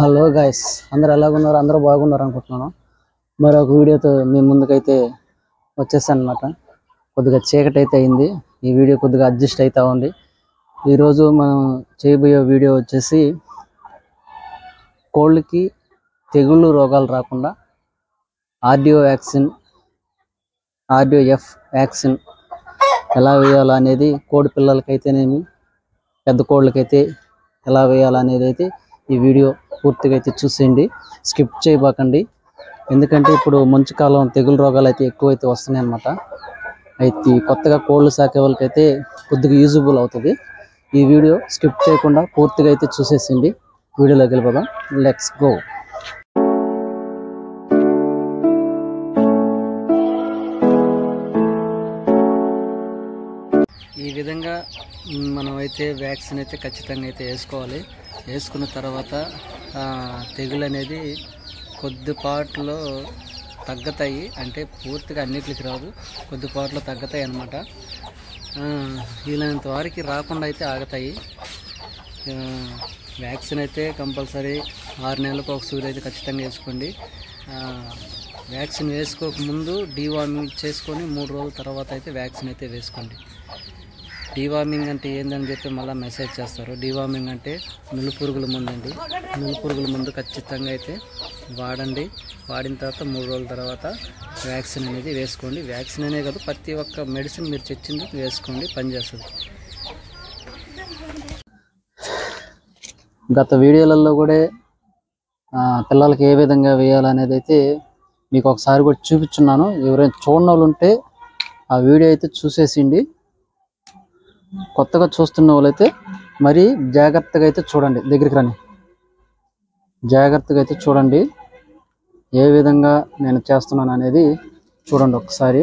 Hello guys, అందరు ఎలాగున్నారు? అందరూ బాగున్నారు అనుకుంటున్నాను. మరొక వీడియోతో మీ ముందుకైతే వచ్చేసాను అనమాట. కొద్దిగా చీకటి అయితే అయింది. ఈ వీడియో కొద్దిగా అడ్జస్ట్ అవుతా ఉంది. ఈరోజు మనం చేయబోయే వీడియో వచ్చేసి కోళ్ళకి తెగుళ్ళు రోగాలు రాకుండా ఆర్డిఓఎఫ్ వ్యాక్సిన్ ఎలా వేయాలా అనేది, కోడి పిల్లలకైతేనేమి పెద్ద కోళ్ళకైతే ఎలా వేయాలనేది అయితే ఈ వీడియో పూర్తిగా అయితే చూసేయండి, స్కిప్ చేయబాకండి. ఎందుకంటే ఇప్పుడు మంచు కాలం తెగులు రోగాలు అయితే ఎక్కువైతే వస్తున్నాయి అన్నమాట. అయితే కొత్తగా కోళ్ళు సాకే వాళ్ళకైతే కొద్దిగా యూజబుల్ అవుతుంది. ఈ వీడియో స్కిప్ చేయకుండా పూర్తిగా అయితే చూసేసింది. వీడియోలోకి వెళ్ళిపోదాం. Let's go. ఈ విధంగా మనమైతే వ్యాక్సిన్ అయితే ఖచ్చితంగా అయితే వేసుకోవాలి. వేసుకున్న తర్వాత తెగులు అనేది కొద్దిపాట్లో తగ్గుతాయి, అంటే పూర్తిగా అన్నిటికి రాదు, కొద్దిపాట్లో తగ్గుతాయి అన్నమాట. వీలైనంత వారికి రాకుండా అయితే ఆగుతాయి. వ్యాక్సిన్ అయితే కంపల్సరీ 6 నెలలకు ఒక సూది అయితే ఖచ్చితంగా వేసుకోండి. వ్యాక్సిన్ వేసుకోకముందు డీవార్మింగ్ చేసుకొని 3 రోజుల తర్వాత అయితే వ్యాక్సిన్ అయితే వేసుకోండి. డీవార్మింగ్ అంటే ఏందని చెప్పి మళ్ళీ మెసేజ్ చేస్తారు. డీవార్మింగ్ అంటే నులుపురుగుల మందు అండి. నులుపురుగుల మందు ఖచ్చితంగా అయితే వాడండి. వాడిన తర్వాత 3 రోజుల తర్వాత వ్యాక్సిన్ అనేది వేసుకోండి. వ్యాక్సిన్ అనే కాదు, ప్రతి ఒక్క మెడిసిన్ మీరు తెచ్చింది వేసుకోండి, పనిచేస్తుంది. గత వీడియోలలో కూడా పిల్లలకి ఏ విధంగా వేయాలనేది అయితే మీకు ఒకసారి కూడా చూపించున్నాను. ఎవరైనా చూడని వాళ్ళు ఉంటే ఆ వీడియో అయితే చూసేసిండి. కొత్తగా చూస్తున్న వాళ్ళైతే మరి జాగ్రత్తగా అయితే చూడండి, దగ్గరికి రండి, జాగ్రత్తగా అయితే చూడండి. ఏ విధంగా నేను చేస్తున్నాను అనేది చూడండి ఒకసారి.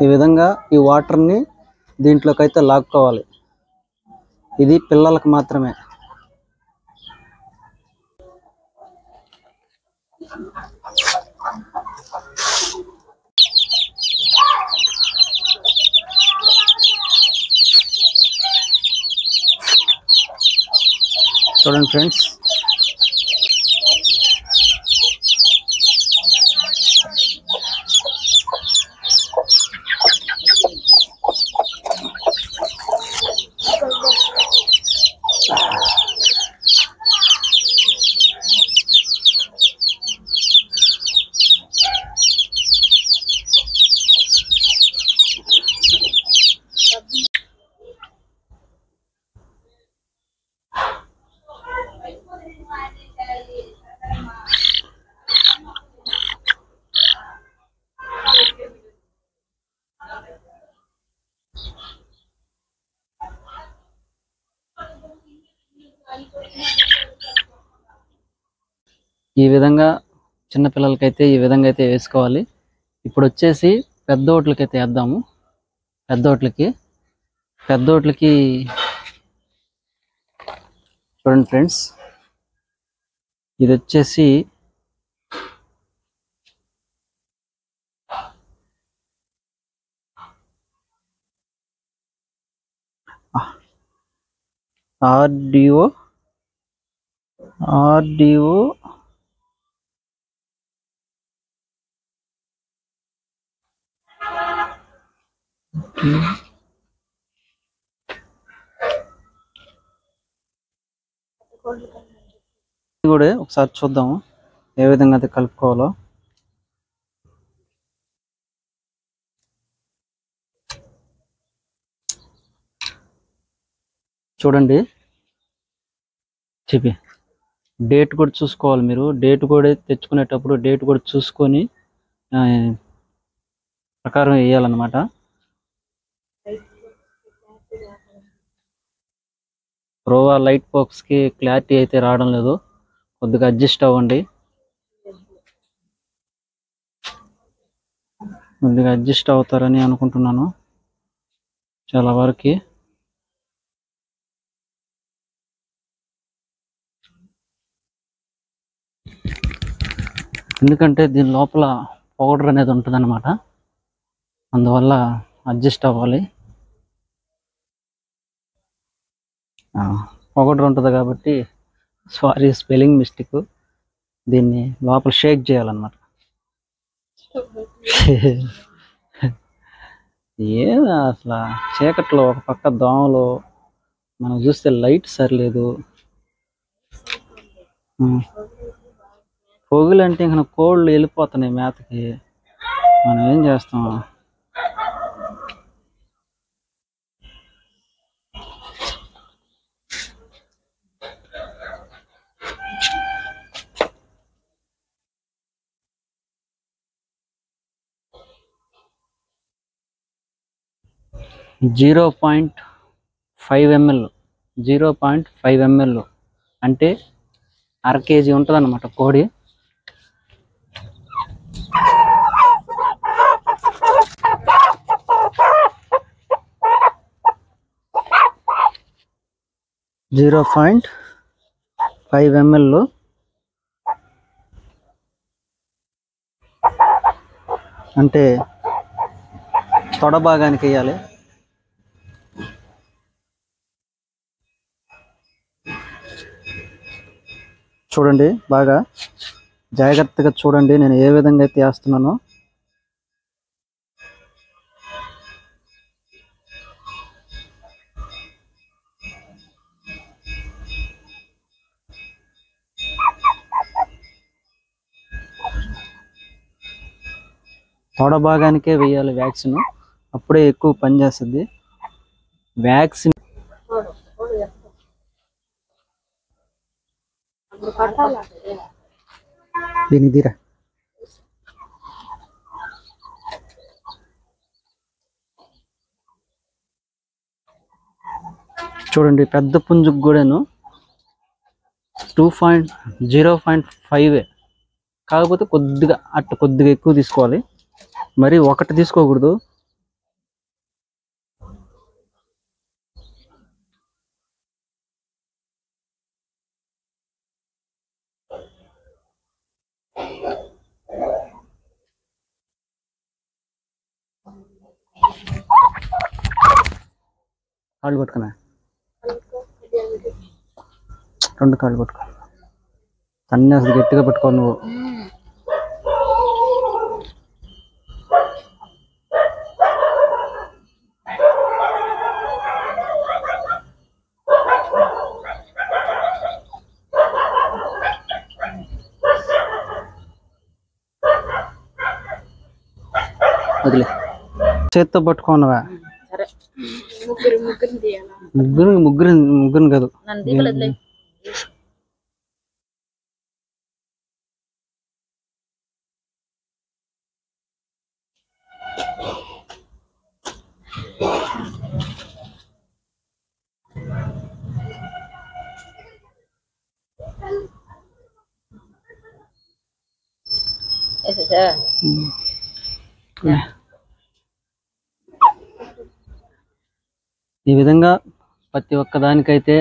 ఈ విధంగా ఈ వాటర్ని దీంట్లోకి అయితే లాక్కోవాలి. ఇది పిల్లలకు మాత్రమే. చూడండి ఫ్రెండ్స్, ఈ విధంగా చిన్నపిల్లలకైతే ఈ విధంగా అయితే వేసుకోవాలి. ఇప్పుడు వచ్చేసి పెద్దోట్లకైతే వేద్దాము. పెద్దోట్లకి చూడండి ఫ్రెండ్స్, ఇది వచ్చేసి ఆర్డిఓ కూడా ఒకసారి చూద్దాము ఏ విధంగా అయితే కలుపుకోవాలో. చూడండి, చెప్పి డేట్ కూడా చూసుకోవాలి. మీరు డేట్ కూడా తెచ్చుకునేటప్పుడు డేట్ కూడా చూసుకొని ప్రకారం వేయాలన్నమాట. ప్రోవా లైట్ బాక్స్కి క్లారిటీ అయితే రావడం లేదు, కొద్దిగా అడ్జస్ట్ అవ్వండి. కొద్దిగా అడ్జస్ట్ అవుతారని అనుకుంటున్నాను చాలా వరకు. ఎందుకంటే దీని లోపల పౌడర్ అనేది ఉంటుంది అన్నమాట, అందువల్ల అడ్జస్ట్ అవ్వాలి. పొగడ్రు ఉంటుంది కాబట్టి సారీ స్పెల్లింగ్ మిస్టేక్. దీన్ని లోపల షేక్ చేయాలన్నమాట. ఏం అసలు చీకట్లో ఒక పక్క దోమలు, మనం చూస్తే లైట్ సరిలేదు. పొగులు అంటే ఇంకా కోళ్ళు వెళ్ళిపోతున్నాయి మేతకి, మనం ఏం చేస్తాం. జీరో 0.5 ml అంటే అర కేజీ ఉంటుంది అన్నమాట కోడి. .5 ml అంటే తొడ భాగానికి వేయాలి. చూడండి, బాగా జాగ్రత్తగా చూడండి నేను ఏ విధంగా అయితే వేస్తున్నానో. తొడ భాగానికే వేయాలి వ్యాక్సిన్, అప్పుడే ఎక్కువ పనిచేస్తుంది వ్యాక్సిన్. దీని తీరా చూడండి, పెద్ద పుంజుకు కూడాను 0.5 కాకపోతే కొద్దిగా ఎక్కువ తీసుకోవాలి, మరి ఒకటి తీసుకోకూడదు. కాళ్ళు పట్టుకున్నా, 2 కాళ్ళు పట్టుకో, అన్నీ అసలు గట్టిగా పట్టుకో నువ్వు. వదిలే, చేత్తో పట్టుకున్నావా? ముగ్గురు కాదు, ఈ విధంగా ప్రతి ఒక్క దానికైతే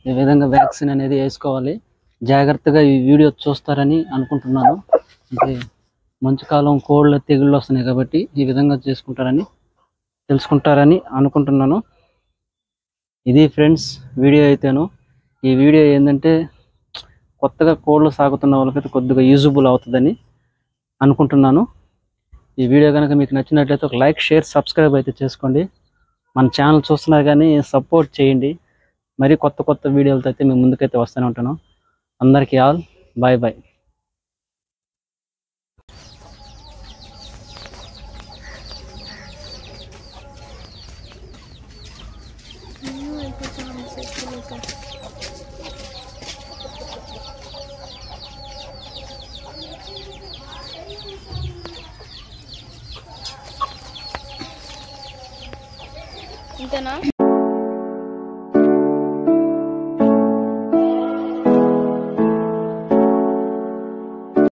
ఈ విధంగా వ్యాక్సిన్ అనేది వేసుకోవాలి. జాగ్రత్తగా ఈ వీడియో చూస్తారని అనుకుంటున్నాను. అంటే మంచు కాలం కోళ్ళ తెగుళ్ళు వస్తున్నాయి కాబట్టి ఈ విధంగా తెలుసుకుంటారని అనుకుంటున్నాను. ఇది ఫ్రెండ్స్ వీడియో అయితేను. ఈ వీడియో ఏంటంటే కొత్తగా కోళ్ళు సాగుతున్న వాళ్ళకైతే కొద్దిగా యూజబుల్ అవుతుందని అనుకుంటున్నాను. ఈ వీడియో కనుక మీకు నచ్చినట్లయితే ఒక లైక్, షేర్, సబ్స్క్రైబ్ అయితే చేసుకోండి. మన ఛానల్ చూస్తున్నారు కానీ సపోర్ట్ చేయండి. మరి కొత్త వీడియోలతో అయితే మేము ముందుకైతే వస్తూనే ఉంటాను. అందరికీ ఆల్ బాయ్ బాయ్. ఇంతేనా?